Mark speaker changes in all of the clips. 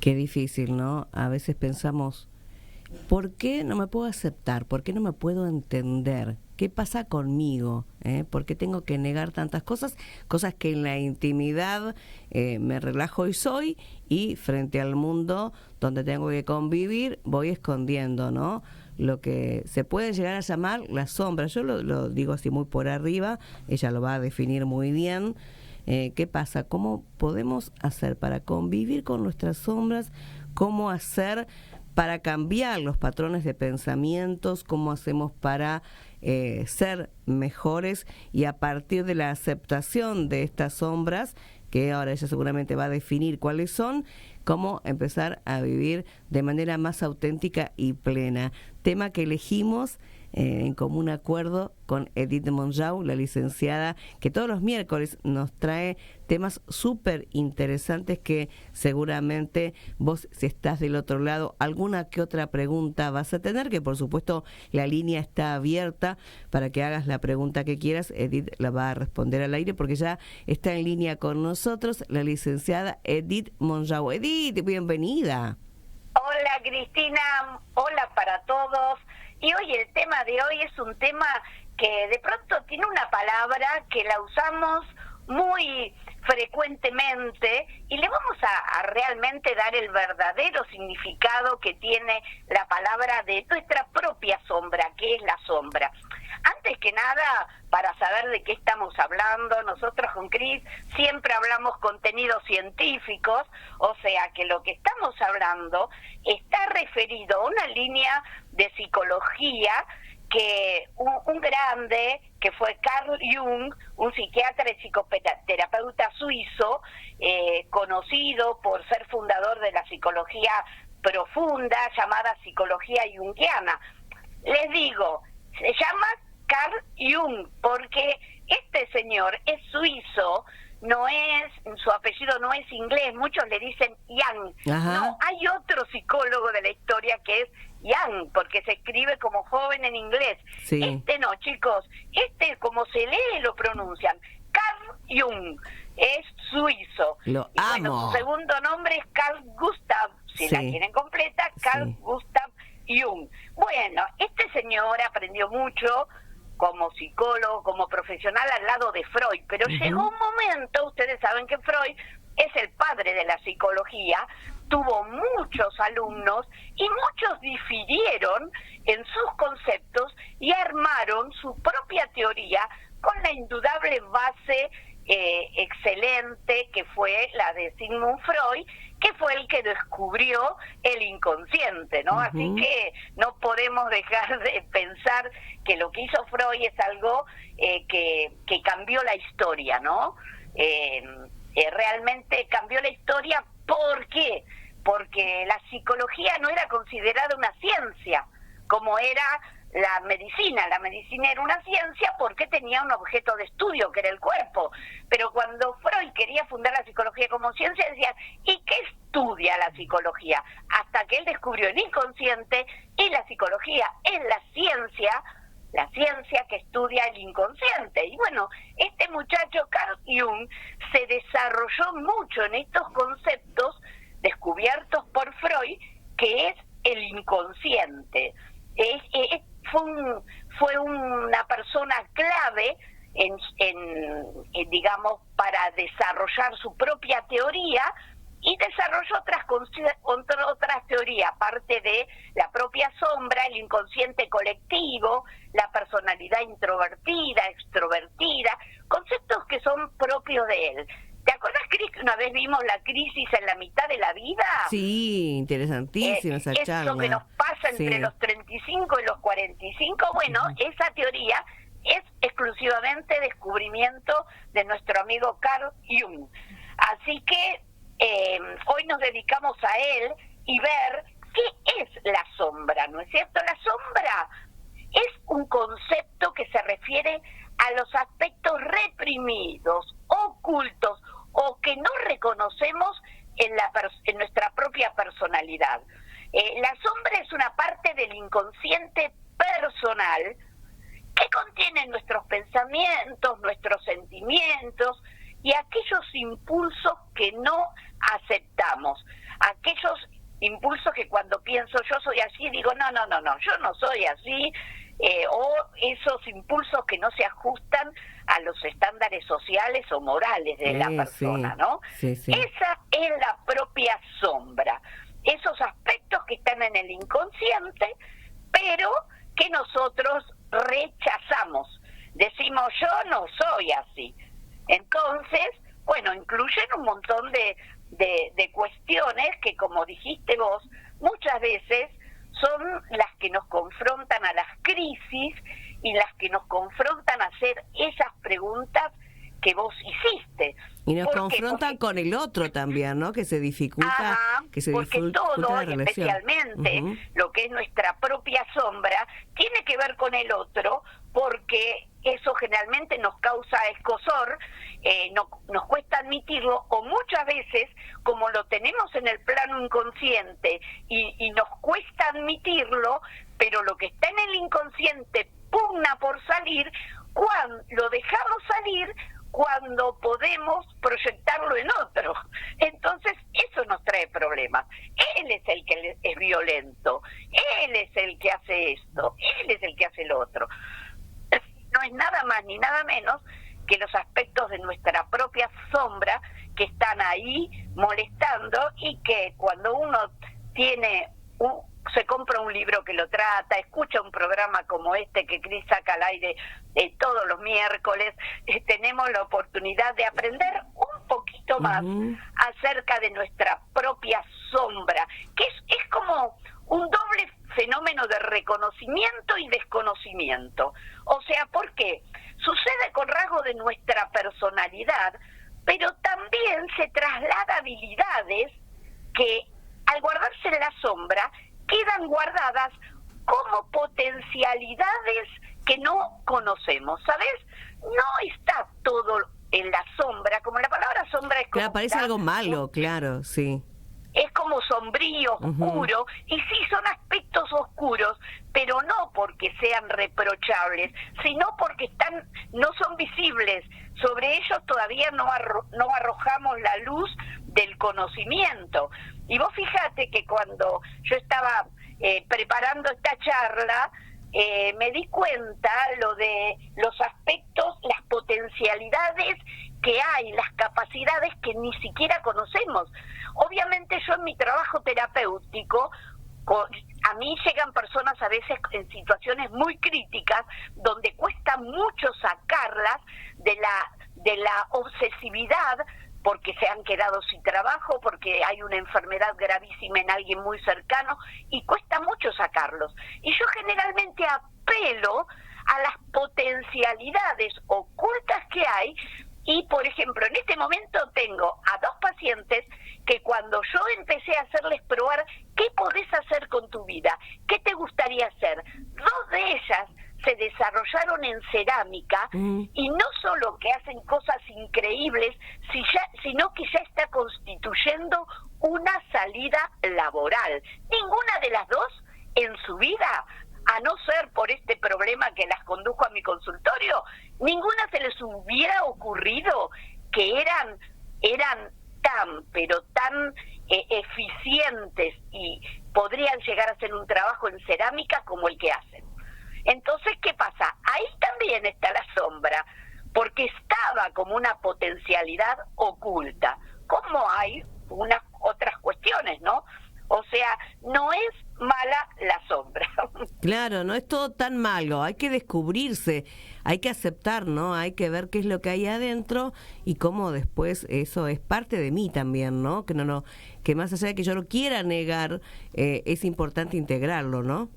Speaker 1: Qué difícil, ¿no? A veces pensamos, ¿por qué no me puedo aceptar? ¿Por qué no me puedo entender? ¿Qué pasa conmigo? ¿Por qué tengo que negar tantas cosas? Cosas que en la intimidad me relajo y soy, y frente al mundo donde tengo que convivir voy escondiendo, ¿no? Lo que se puede llegar a llamar la sombra. Yo lo digo así muy por arriba, ella lo va a definir muy bien. ¿Qué pasa? ¿Cómo podemos hacer para convivir con nuestras sombras? ¿Cómo hacer para cambiar los patrones de pensamientos? ¿Cómo hacemos para ser mejores? Y a partir de la aceptación de estas sombras, que ahora ella seguramente va a definir cuáles son, cómo empezar a vivir de manera más auténtica y plena. Tema que elegimos en común acuerdo con Edith Monjau, la licenciada, que todos los miércoles nos trae temas súper interesantes que seguramente vos, si estás del otro lado, alguna que otra pregunta vas a tener, que por supuesto la línea está abierta para que hagas la pregunta que quieras. Edith la va a responder al aire porque ya está en línea con nosotros la licenciada Edith Monjau. Edith, bienvenida.
Speaker 2: Hola Cristina, hola para todos. Y hoy el tema de hoy es un tema que de pronto tiene una palabra que la usamos muy frecuentemente y le vamos a realmente dar el verdadero significado que tiene la palabra de nuestra propia sombra, que es la sombra. Antes que nada, para saber de qué estamos hablando, nosotros con Cris siempre hablamos contenidos científicos, o sea que lo que estamos hablando está referido a una línea de psicología que un grande, que fue Carl Jung, un psiquiatra y psicoterapeuta suizo, conocido por ser fundador de la psicología profunda llamada psicología junguiana. Les digo, se llama Carl Jung porque este señor es suizo, su apellido no es inglés, muchos le dicen Yang.
Speaker 1: Ajá.
Speaker 2: No, hay otro psicólogo de la historia que es Yang, porque se escribe como joven en inglés.
Speaker 1: Sí.
Speaker 2: Este no, chicos, como se lee lo pronuncian, Carl Jung, es suizo.
Speaker 1: Lo
Speaker 2: y
Speaker 1: amo.
Speaker 2: Bueno, su segundo nombre es Carl Gustav, si la quieren completa, Carl Gustav Jung. Bueno, este señor aprendió mucho como psicólogo, como profesional al lado de Freud, pero llegó un momento, ustedes saben que Freud es el padre de la psicología, tuvo muchos alumnos y muchos difirieron en sus conceptos y armaron su propia teoría con la indudable base excelente que fue la de Sigmund Freud, que fue el que descubrió el inconsciente, ¿no? Así que no podemos dejar de pensar que lo que hizo Freud es algo que cambió la historia, ¿no? Realmente cambió la historia. ¿Por qué? Porque la psicología no era considerada una ciencia, como era la medicina. La medicina era una ciencia porque tenía un objeto de estudio, que era el cuerpo. Pero cuando Freud quería fundar la psicología como ciencia, decían, ¿y qué estudia la psicología? Hasta que él descubrió el inconsciente, y la psicología es la ciencia que estudia el inconsciente. Y bueno, este muchacho Carl Jung se desarrolló mucho en estos conceptos descubiertos por Freud, que es el inconsciente. Fue una persona clave digamos, para desarrollar su propia teoría, y desarrolló otras teorías, aparte de la propia sombra, el inconsciente colectivo, la personalidad introvertida, extrovertida, conceptos que son propios de él. ¿Te acuerdas, Cris, que una vez vimos la crisis en la mitad de la vida?
Speaker 1: Sí, interesantísima esa charla.
Speaker 2: Eso que nos pasa entre los 35 y los 45, bueno, esa teoría es exclusivamente descubrimiento de nuestro amigo Carl Jung. Así que hoy nos dedicamos a él y ver qué es la sombra, ¿no es cierto? La sombra es un concepto que se refiere a los aspectos reprimidos, ocultos o que no reconocemos en nuestra propia personalidad. La sombra es una parte del inconsciente personal que contiene nuestros pensamientos, nuestros sentimientos y aquellos impulsos que no aceptamos. aquellos impulsos que cuando pienso yo soy así, digo, no, yo no soy así, o esos impulsos que no se ajustan a los estándares sociales o morales de la persona,
Speaker 1: sí,
Speaker 2: ¿no?
Speaker 1: Sí.
Speaker 2: Esa es la propia sombra, esos aspectos que están en el inconsciente, pero que nosotros rechazamos. Decimos, yo no soy así. Entonces, bueno, incluyen un montón de cuestiones que, como dijiste vos, muchas veces son las que nos confrontan a las crisis y las que nos confrontan a hacer esas preguntas que vos hiciste.
Speaker 1: Y nos confrontan con el otro también, ¿no? Que se dificulta,
Speaker 2: porque todo,
Speaker 1: la
Speaker 2: y
Speaker 1: relación.
Speaker 2: especialmente lo que es nuestra propia sombra, tiene que ver con el otro, porque eso generalmente nos causa escozor, nos cuesta admitirlo, o muchas veces, como lo tenemos en el plano inconsciente y nos cuesta admitirlo, pero lo que está en el inconsciente pugna por salir, cuando lo dejamos salir, cuando podemos proyectarlo en otro. Entonces eso nos trae problemas. Él es el que es violento, él es el que hace esto, él es el que hace lo otro. No es nada más ni nada menos que los aspectos de nuestra propia sombra que están ahí molestando, y que cuando uno se compra un libro que lo trata, escucha un programa como este que Cris saca al aire todos los miércoles, tenemos la oportunidad de aprender un poquito más acerca de nuestra propia sombra, que es como un doble fenómeno de reconocimiento y desconocimiento. O sea, ¿por qué? Sucede con rasgos de nuestra personalidad, pero también se traslada habilidades que, al guardarse en la sombra, quedan guardadas como potencialidades que no conocemos, ¿sabes? No está todo en la sombra, como la palabra sombra es como...
Speaker 1: Claro, parece algo malo, claro, sí.
Speaker 2: Es como sombrío, oscuro, y sí son aspectos oscuros, pero no porque sean reprochables, sino porque no son visibles. Sobre ellos todavía no arrojamos la luz del conocimiento. Y vos fíjate que cuando yo estaba preparando esta charla, me di cuenta lo de los aspectos, las potencialidades que hay, las capacidades que ni siquiera conocemos. Obviamente yo en mi trabajo terapéutico, a mí llegan personas a veces en situaciones muy críticas donde cuesta mucho sacarlas de la obsesividad, porque se han quedado sin trabajo, porque hay una enfermedad gravísima en alguien muy cercano, y cuesta mucho sacarlos. Y yo generalmente apelo a las potencialidades ocultas que hay, y por ejemplo, en este momento tengo a 2 pacientes que cuando yo empecé a hacerles probar qué podés hacer con tu vida, qué te gustaría hacer, 2 de ellas se desarrollaron en cerámica, y no solo que hacen cosas increíbles, sino que ya está constituyendo una salida laboral. Ninguna de las 2 en su vida, a no ser por este problema que las condujo a mi consultorio, ninguna se les hubiera ocurrido que eran tan eficientes y podrían llegar a hacer un trabajo en cerámica como el que hacen. Entonces, ¿qué pasa? Ahí también está la sombra, porque estaba como una potencialidad oculta, como hay unas otras cuestiones, ¿no? O sea, no es mala la sombra.
Speaker 1: Claro, no es todo tan malo, hay que descubrirse, hay que aceptar, ¿no? Hay que ver qué es lo que hay adentro y cómo después eso es parte de mí también, ¿no? Que más allá de que yo lo quiera negar, es importante integrarlo, ¿no?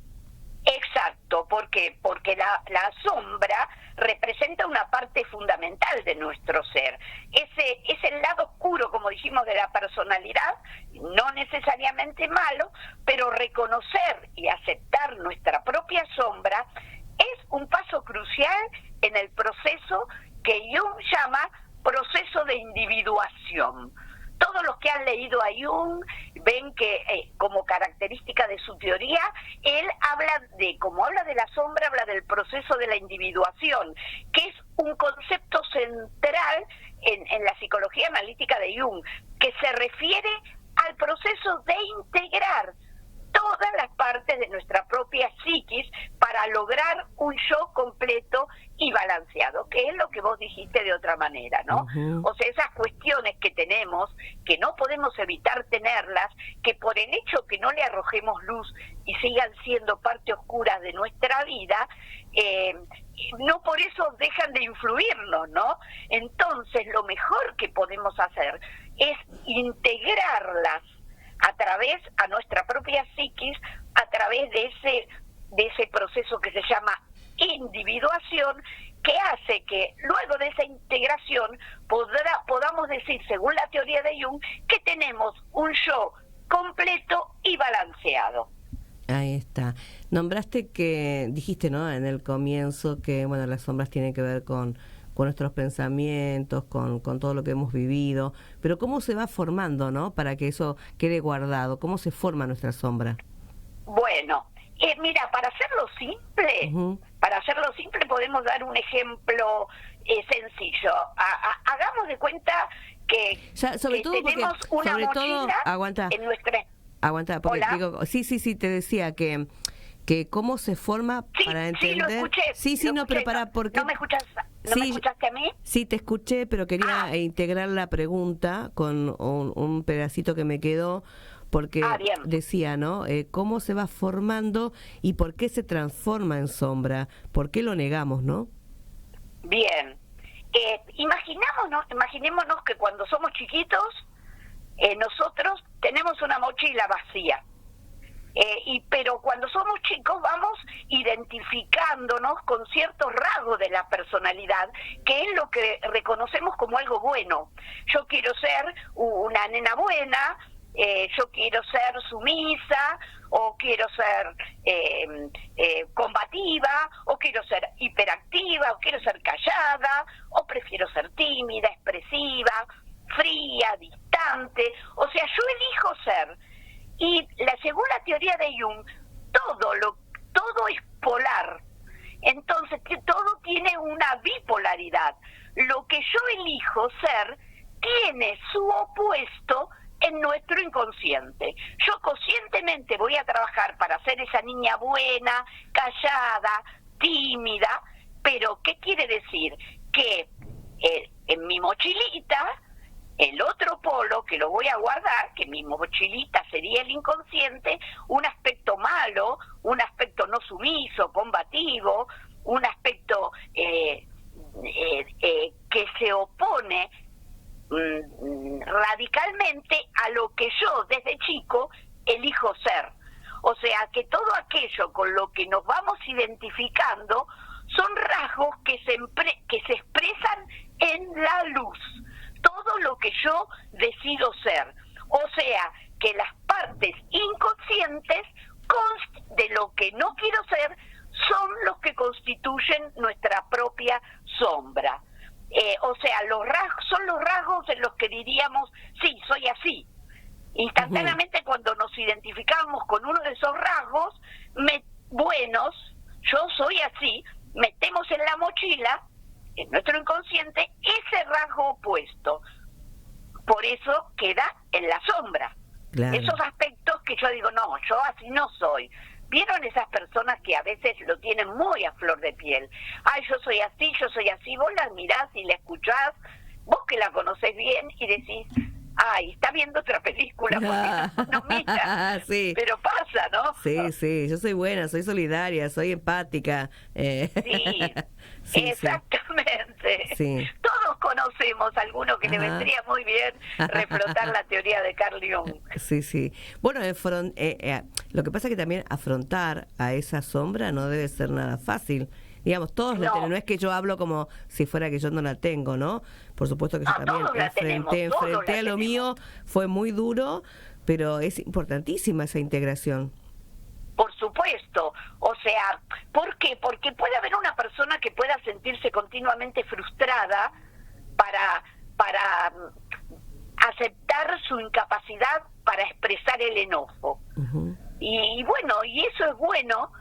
Speaker 2: Exacto, porque la sombra representa una parte fundamental de nuestro ser. Es el lado oscuro, como dijimos, de la personalidad, no necesariamente malo, pero reconocer y aceptar nuestra propia sombra es un paso crucial en el proceso que Jung llama proceso de individuación. Todos los que han leído a Jung ven que como característica de su teoría, él como habla de la sombra, habla del proceso de la individuación, que es un concepto central en la psicología analítica de Jung, que se refiere el proceso de integrar todas las partes de nuestra propia psiquis para lograr un yo completo y balanceado, que es lo que vos dijiste de otra manera, ¿no?
Speaker 1: Ujú.
Speaker 2: O sea, esas cuestiones que tenemos, que no podemos evitar tenerlas, que por el hecho que no le arrojemos luz y sigan siendo parte oscura de nuestra vida, no por eso dejan de influirnos, ¿no? Entonces, lo mejor que podemos hacer es integrarlas a nuestra propia psiquis, a través de ese proceso que se llama individuación, que hace que luego de esa integración podamos decir, según la teoría de Jung, que tenemos un yo completo y balanceado.
Speaker 1: Ahí está. Nombraste que, dijiste, ¿no? En el comienzo que, bueno, las sombras tienen que ver con nuestros pensamientos, con todo lo que hemos vivido, pero ¿cómo se va formando, no? Para que eso quede guardado, ¿cómo se forma nuestra sombra?
Speaker 2: Bueno, mira, para hacerlo simple podemos dar un ejemplo sencillo. Hagamos de cuenta que,
Speaker 1: ya, sobre
Speaker 2: que
Speaker 1: todo
Speaker 2: tenemos
Speaker 1: porque,
Speaker 2: una
Speaker 1: sobre
Speaker 2: mochila
Speaker 1: todo, aguanta,
Speaker 2: en nuestra...
Speaker 1: porque
Speaker 2: ¿Hola?
Speaker 1: digo, sí, te decía que cómo se forma para entender.
Speaker 2: Sí, lo escuché.
Speaker 1: No, pero para, porque
Speaker 2: ¿No me escuchas? ¿No me escuchaste a mí?
Speaker 1: Sí, te escuché, pero quería integrar la pregunta con un pedacito que me quedó, porque decía, ¿no? ¿Cómo se va formando y por qué se transforma en sombra? ¿Por qué lo negamos, no?
Speaker 2: Bien. Imaginémonos que cuando somos chiquitos, nosotros tenemos una mochila vacía. Pero cuando somos chicos vamos identificándonos con ciertos rasgos de la personalidad, que es lo que reconocemos como algo bueno. Yo quiero ser una nena buena, yo quiero ser sumisa, o quiero ser combativa, o quiero ser hiperactiva, o quiero ser callada, o prefiero ser tímida, expresiva, fría, distante. O sea, yo elijo ser. Y según la teoría de Jung, todo es polar. Entonces, todo tiene una bipolaridad. Lo que yo elijo ser tiene su opuesto en nuestro inconsciente. Yo conscientemente voy a trabajar para ser esa niña buena, callada, tímida, pero ¿qué quiere decir? Que en mi mochilita, el otro polo que lo voy a guardar, que mi mochilita sería el inconsciente, un aspecto malo, un aspecto no sumiso, combativo, un aspecto que se opone radicalmente a lo que yo desde chico elijo ser. O sea, que todo aquello con lo que nos vamos identificando son rasgos que se expresan en la luz. Todo lo que yo decido ser. O sea, que las partes inconscientes de lo que no quiero ser son los que constituyen nuestra propia sombra. O sea, son los rasgos en los que diríamos, sí, soy así. Instantáneamente cuando nos identificamos con uno de esos rasgos buenos, yo soy así, metemos en la mochila, en nuestro inconsciente, ese rasgo opuesto. Por eso queda en la sombra. Claro. Esos aspectos que yo digo, no, yo así no soy. ¿Vieron esas personas que a veces lo tienen muy a flor de piel? Ay, yo soy así. Vos la mirás y la escuchás, vos que la conocés bien y decís, ay, está viendo otra película porque no mira.
Speaker 1: Sí.
Speaker 2: Pero pasa, ¿no?
Speaker 1: Sí, yo soy buena, soy solidaria, soy empática.
Speaker 2: Sí, exactamente.
Speaker 1: Sí.
Speaker 2: Todos conocemos a alguno que le vendría muy bien reflotar la teoría de Carl Jung.
Speaker 1: Sí. Bueno, lo que pasa es que también afrontar a esa sombra no debe ser nada fácil. Digamos, todos la tenemos, no es que yo hablo como si fuera que yo no la tengo, ¿no? Por supuesto que yo también enfrenté a lo mío, fue muy duro, pero es importantísima esa integración.
Speaker 2: Por supuesto, o sea, ¿por qué? Porque puede haber una persona que pueda sentirse continuamente frustrada para aceptar su incapacidad para expresar el enojo. Uh-huh. Y bueno, y eso es bueno,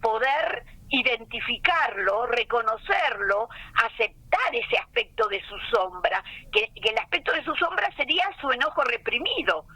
Speaker 2: poder identificarlo, reconocerlo, aceptar ese aspecto de su sombra, que el aspecto de su sombra sería su enojo reprimido.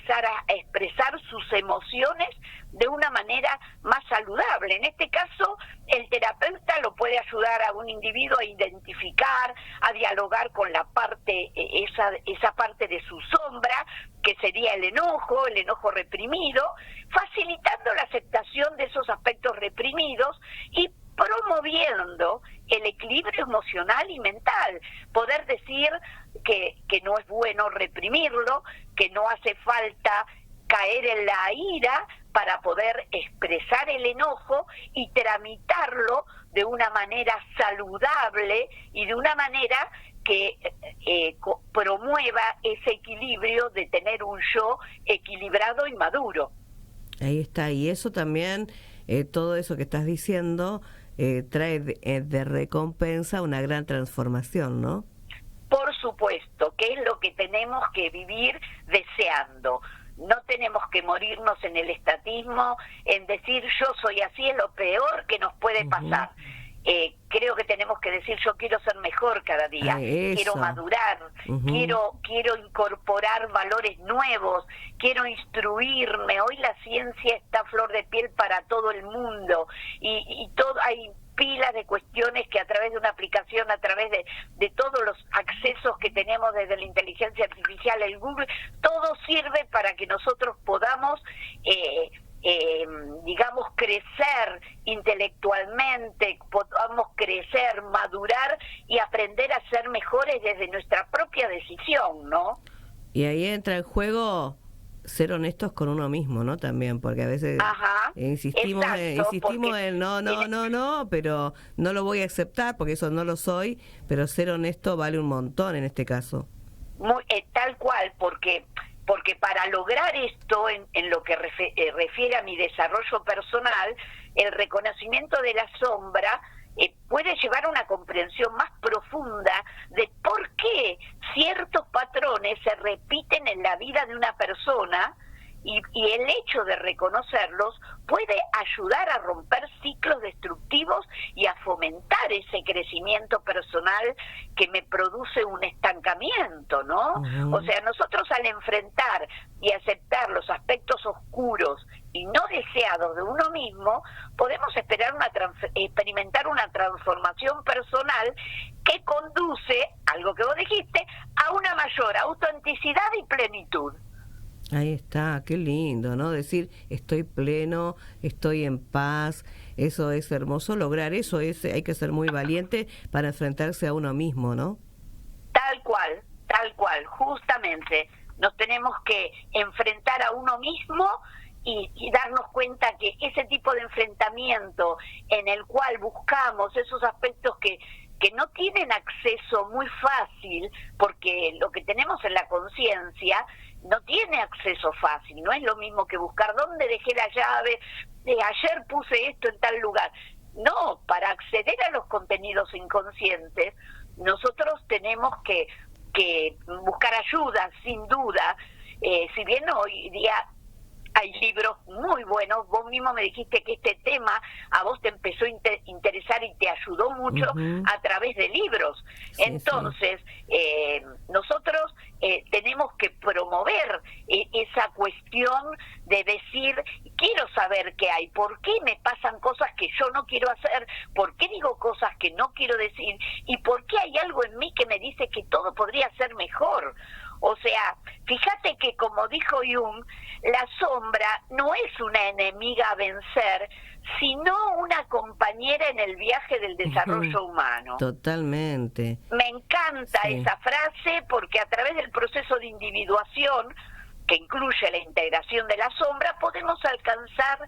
Speaker 2: empezar a expresar sus emociones de una manera más saludable. En este caso, el terapeuta lo puede ayudar a un individuo a identificar, a dialogar con la parte, esa parte de su sombra, que sería el enojo reprimido, facilitando la aceptación de esos aspectos reprimidos y promoviendo el equilibrio emocional y mental. Poder decir que no es bueno reprimirlo, que no hace falta caer en la ira para poder expresar el enojo y tramitarlo de una manera saludable y de una manera que promueva ese equilibrio de tener un yo equilibrado y maduro.
Speaker 1: Ahí está, y eso también, todo eso que estás diciendo, trae de recompensa una gran transformación, ¿no?
Speaker 2: Por supuesto, que es lo que tenemos que vivir deseando. No tenemos que morirnos en el estatismo, en decir yo soy así, es lo peor que nos puede pasar. Creo que tenemos que decir yo quiero ser mejor cada día, quiero madurar, quiero incorporar valores nuevos, quiero instruirme. Hoy la ciencia está a flor de piel para todo el mundo y todo, hay pilas de cuestiones que a través de una aplicación, a través de todos los accesos que tenemos desde la inteligencia artificial, el Google, todo sirve para que nosotros podamos digamos, crecer intelectualmente, podamos crecer, madurar y aprender a ser mejores desde nuestra propia decisión, ¿no?
Speaker 1: Y ahí entra en juego ser honestos con uno mismo, ¿no? También, porque a veces insistimos en no, pero no lo voy a aceptar porque eso no lo soy, pero ser honesto vale un montón en este caso.
Speaker 2: Tal cual, porque para lograr esto, en lo que refiere a mi desarrollo personal, el reconocimiento de la sombra puede llevar a una comprensión más profunda de por qué ciertos patrones se repiten en la vida de una persona, y el hecho de reconocerlos puede ayudar a romper ciclos destructivos y a fomentar ese crecimiento personal que me produce un estancamiento, ¿no? O sea, nosotros al enfrentar y aceptar los aspectos oscuros y no deseados de uno mismo, podemos experimentar una transformación personal que conduce, algo que vos dijiste, a una mayor autenticidad y plenitud.
Speaker 1: Ahí está, qué lindo, ¿no? Decir, estoy pleno, estoy en paz, eso es hermoso, lograr eso, hay que ser muy valiente para enfrentarse a uno mismo, ¿no?
Speaker 2: Tal cual, justamente, nos tenemos que enfrentar a uno mismo y darnos cuenta que ese tipo de enfrentamiento en el cual buscamos esos aspectos que no tienen acceso muy fácil, porque lo que tenemos en la conciencia no tiene acceso fácil, no es lo mismo que buscar dónde dejé la llave, ayer puse esto en tal lugar. No, para acceder a los contenidos inconscientes, nosotros tenemos que buscar ayuda, sin duda. Si bien hoy día hay libros muy buenos, vos mismo me dijiste que este tema a vos te empezó a interesar y te ayudó mucho a través de libros. Sí, entonces, nosotros tenemos que promover esa cuestión de decir, quiero saber qué hay, por qué me pasan cosas que yo no quiero hacer, por qué digo cosas que no quiero decir y por qué hay algo en mí que me dice que todo podría ser mejor. O sea, fíjate que como dijo Jung, la sombra no es una enemiga a vencer, sino una compañera en el viaje del desarrollo humano.
Speaker 1: Totalmente.
Speaker 2: Me encanta esa frase porque a través del proceso de individuación, que incluye la integración de la sombra, podemos alcanzar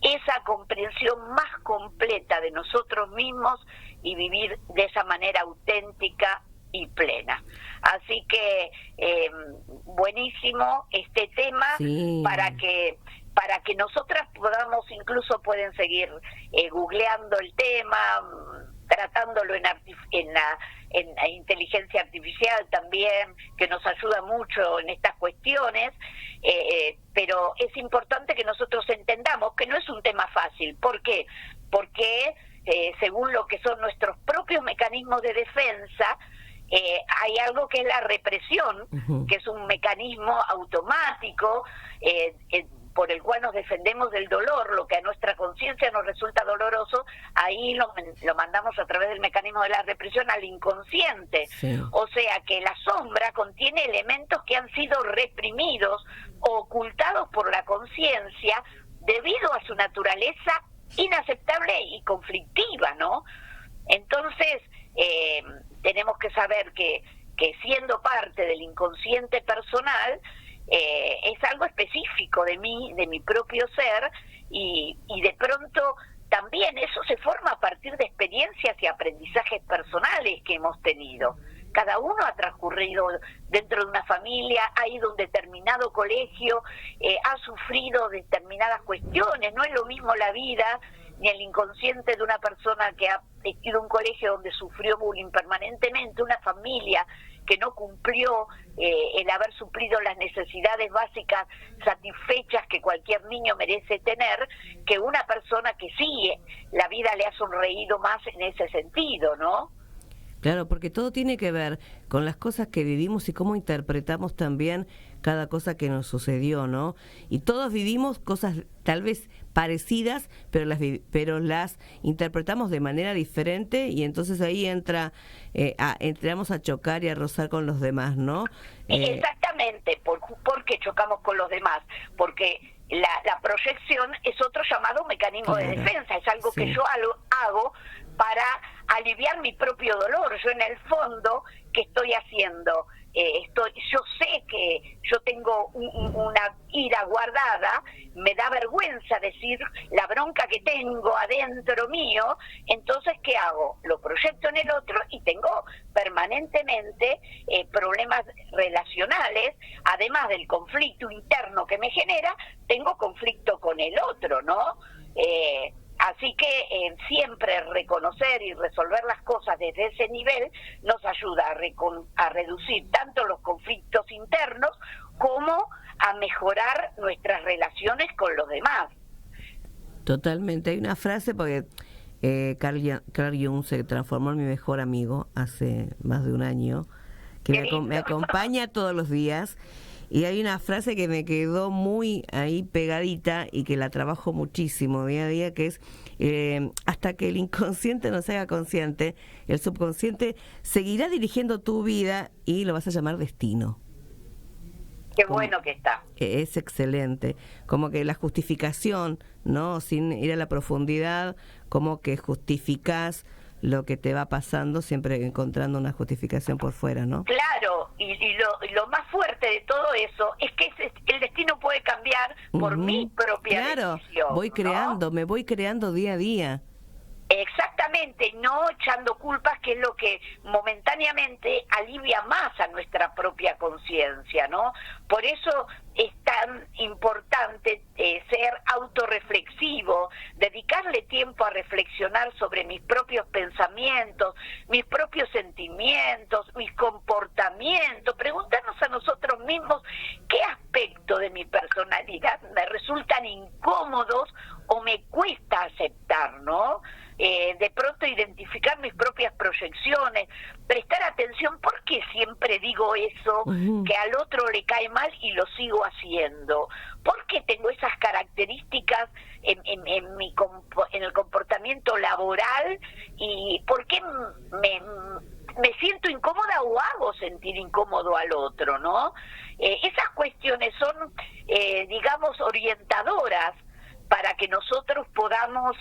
Speaker 2: esa comprensión más completa de nosotros mismos y vivir de esa manera auténtica y plena. Así que buenísimo este tema para que nosotras podamos, incluso pueden seguir googleando el tema, tratándolo en la inteligencia artificial también, que nos ayuda mucho en estas cuestiones, pero es importante que nosotros entendamos que no es un tema fácil. ¿Por qué? Porque según lo que son nuestros propios mecanismos de defensa, hay algo que es la represión, que es un mecanismo automático por el cual nos defendemos del dolor. Lo que a nuestra conciencia nos resulta doloroso, ahí lo mandamos a través del mecanismo de la represión al inconsciente.
Speaker 1: Sí.
Speaker 2: O sea que la sombra contiene elementos que han sido reprimidos o ocultados por la conciencia debido a su naturaleza inaceptable y conflictiva, ¿no? Entonces, tenemos que saber que siendo parte del inconsciente personal, es algo específico de mí, de mi propio ser, y de pronto también eso se forma a partir de experiencias y aprendizajes personales que hemos tenido. Cada uno ha transcurrido dentro de una familia, ha ido a un determinado colegio, ha sufrido determinadas cuestiones. No es lo mismo la vida ni el inconsciente de una persona que ha ido a un colegio donde sufrió bullying permanentemente, una familia que no cumplió el haber suplido las necesidades básicas satisfechas que cualquier niño merece tener, que una persona que sí, la vida le ha sonreído más en ese sentido, ¿no?
Speaker 1: Claro, porque todo tiene que ver con las cosas que vivimos y cómo interpretamos también cada cosa que nos sucedió, ¿no? Y todos vivimos cosas tal vez parecidas, pero las interpretamos de manera diferente, y entonces ahí entramos a chocar y a rozar con los demás, ¿no?
Speaker 2: Exactamente, ¿por qué chocamos con los demás? Porque la proyección es otro llamado mecanismo de defensa, es algo que yo hago para aliviar mi propio dolor. Yo en el fondo, ¿qué estoy haciendo? Yo sé que yo tengo una ira guardada, me da vergüenza decir la bronca que tengo adentro mío, entonces ¿qué hago? Lo proyecto en el otro y tengo permanentemente problemas relacionales, además del conflicto interno que me genera, tengo conflicto con el otro, ¿no? Así que siempre reconocer y resolver las cosas desde ese nivel nos ayuda a reducir tanto los conflictos internos como a mejorar nuestras relaciones con los demás.
Speaker 1: Totalmente. Hay una frase, porque Carl Jung se transformó en mi mejor amigo hace más de un año, que me acompaña todos los días. Y hay una frase que me quedó muy ahí pegadita y que la trabajo muchísimo día a día, que es hasta que el inconsciente no se haga consciente, el subconsciente seguirá dirigiendo tu vida y lo vas a llamar destino.
Speaker 2: Qué bueno que está.
Speaker 1: Es excelente. Como que la justificación, ¿no? Sin ir a la profundidad, como que justificás lo que te va pasando, siempre encontrando una justificación por fuera, ¿no?
Speaker 2: Claro, y lo más fuerte de todo eso es que el destino puede cambiar por mi propia decisión.
Speaker 1: Voy creando, me voy creando día a día.
Speaker 2: Exactamente, no echando culpas, que es lo que momentáneamente alivia más a nuestra propia conciencia, ¿no? Por eso es tan importante ser autorreflexivo, dedicarle tiempo a reflexionar sobre mis propios pensamientos, mis propios sentimientos, mis comportamientos, preguntarnos a nosotros mismos qué aspecto de mi personalidad me resultan incómodos o me cuesta aceptar, ¿no? De pronto identificar mis propias proyecciones, prestar atención, ¿por qué siempre digo eso que al otro le cae mal y lo sigo haciendo? ¿Por qué tengo esas características en el comportamiento laboral? ¿Y por qué me siento incómoda o hago sentir incómodo al otro, no? Esas cuestiones son, digamos, orientadoras para que nosotros podamos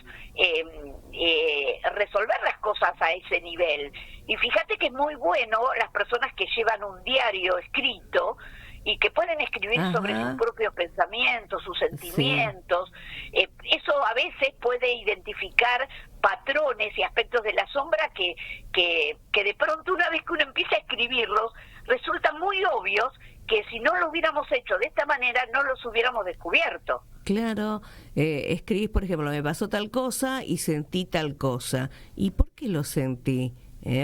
Speaker 2: resolver las cosas a ese nivel. Y fíjate que es muy bueno las personas que llevan un diario escrito y que pueden escribir sobre sus propios pensamientos, sus sentimientos. Sí. Eso a veces puede identificar patrones y aspectos de la sombra que de pronto, una vez que uno empieza a escribirlos, resultan muy obvios, que si no lo hubiéramos hecho de esta manera no los hubiéramos descubierto.
Speaker 1: Claro, escribís, por ejemplo, me pasó tal cosa y sentí tal cosa. ¿Y por qué lo sentí?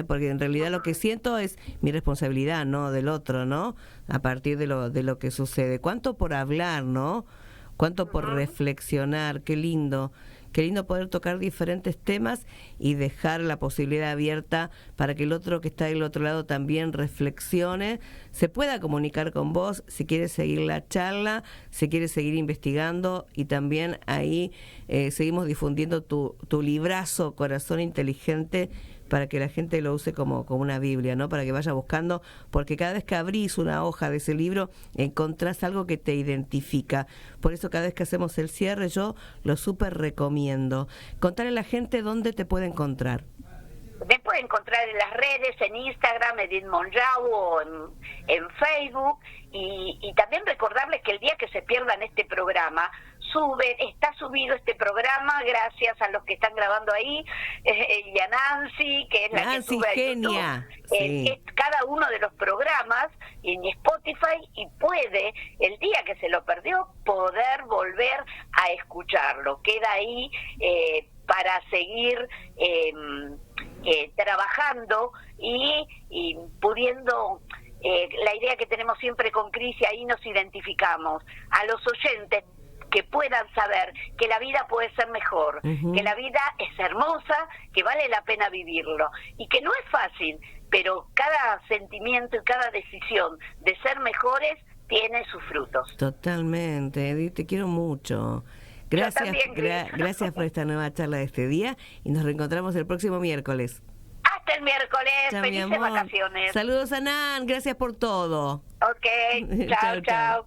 Speaker 1: Porque en realidad lo que siento es mi responsabilidad, no del otro, ¿no? A partir de lo que sucede. ¿Cuánto por hablar, no? ¿Cuánto por reflexionar? Qué lindo Qué lindo poder tocar diferentes temas y dejar la posibilidad abierta para que el otro que está del otro lado también reflexione, se pueda comunicar con vos, si quiere seguir la charla, si quiere seguir investigando, y también ahí seguimos difundiendo tu librazo Corazón Inteligente, para que la gente lo use como una Biblia, ¿no? Para que vaya buscando, porque cada vez que abrís una hoja de ese libro, encontrás algo que te identifica. Por eso cada vez que hacemos el cierre, yo lo súper recomiendo. Contarle a la gente dónde te puede encontrar.
Speaker 2: Me puede encontrar en las redes, en Instagram, Edith Monjau, o en Facebook, y también recordarles que el día que se pierdan este programa, está subido este programa gracias a los que están grabando ahí, y a Nancy, que es la que sube a
Speaker 1: genia.
Speaker 2: YouTube, cada uno de los programas en Spotify, y puede, el día que se lo perdió, poder volver a escucharlo. Queda ahí para seguir trabajando y pudiendo, la idea que tenemos siempre con Cris, y ahí nos identificamos, a los oyentes que puedan saber que la vida puede ser mejor, que la vida es hermosa, que vale la pena vivirlo, y que no es fácil, pero cada sentimiento y cada decisión de ser mejores tiene sus frutos.
Speaker 1: Totalmente, Edith, te quiero mucho. Gracias, gracias por esta nueva charla de este día, y nos reencontramos el próximo miércoles.
Speaker 2: Hasta el miércoles.
Speaker 1: Chao,
Speaker 2: felices vacaciones.
Speaker 1: Saludos a Nan, gracias por todo.
Speaker 2: Ok, chao, chao.